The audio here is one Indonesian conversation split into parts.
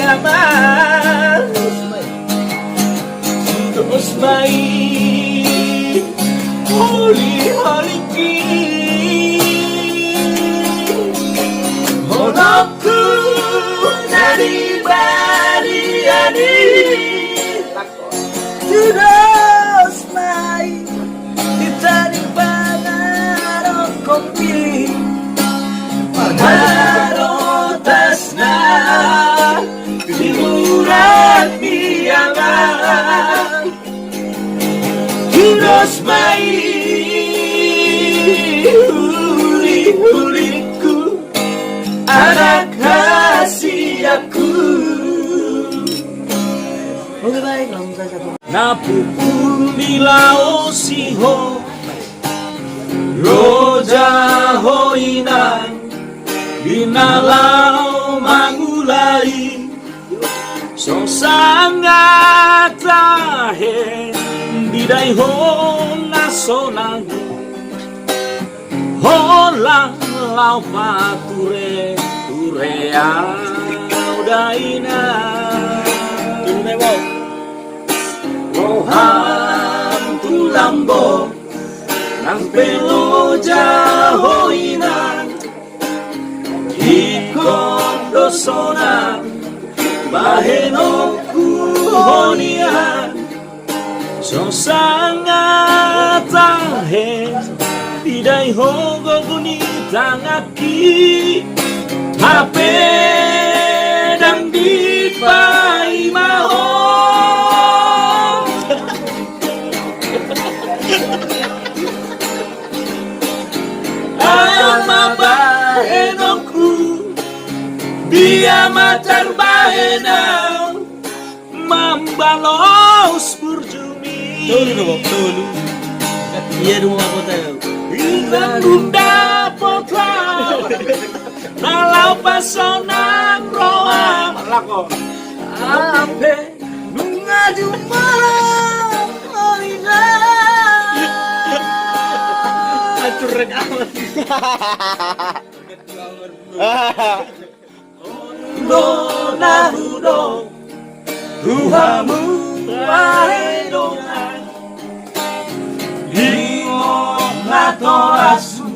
amar dos mai holy ki honokku dari bariani terus mai ditani pangarok kopi Marotasna Timurat biyangan Terus mai Huli-huliku Anak hasiaku. Oke baik, langsung saja. Napupun bilao siho Roja hoinang Binalau mangulai So sangat tahe Bidai ho nasonang Holang lau pature Turea udaina Roham tulambo Nang pelo jahoinang Ikon dosona Bahenoku honian So sangat tahe Bidai hogo gunita ngaki Hape dan dipai maho Ama bahenoku Dia matar bahenau Membalos burjumi Tolu iya rumah kota ya Inang bunda potra Nalau pasonang roa Malako Ampe Nunga jumalang Olina hancur rekaman Dona hudo Tuhamu ahedongan Hingong natorasu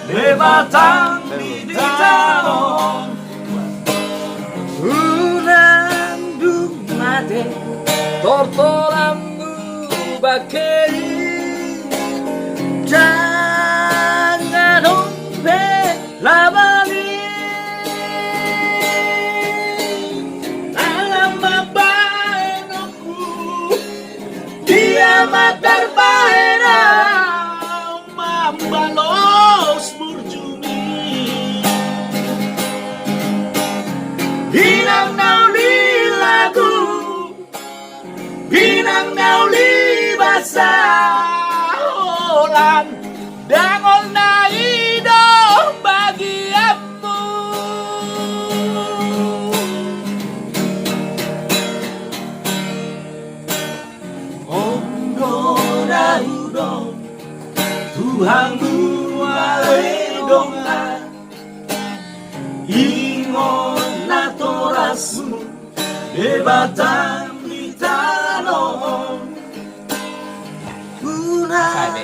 Lebatang biditaon Unang dumate Tortolammu bakeri Jangan ompe labali Alam mabaenoku Dia matar baena Membalos burjumi Binang nauli lagu Binang nauli basah Dangol na ido bagianmu Ondo dahudo Tuhanmu aledongan Ingon na torasu Debatang di tanon Punah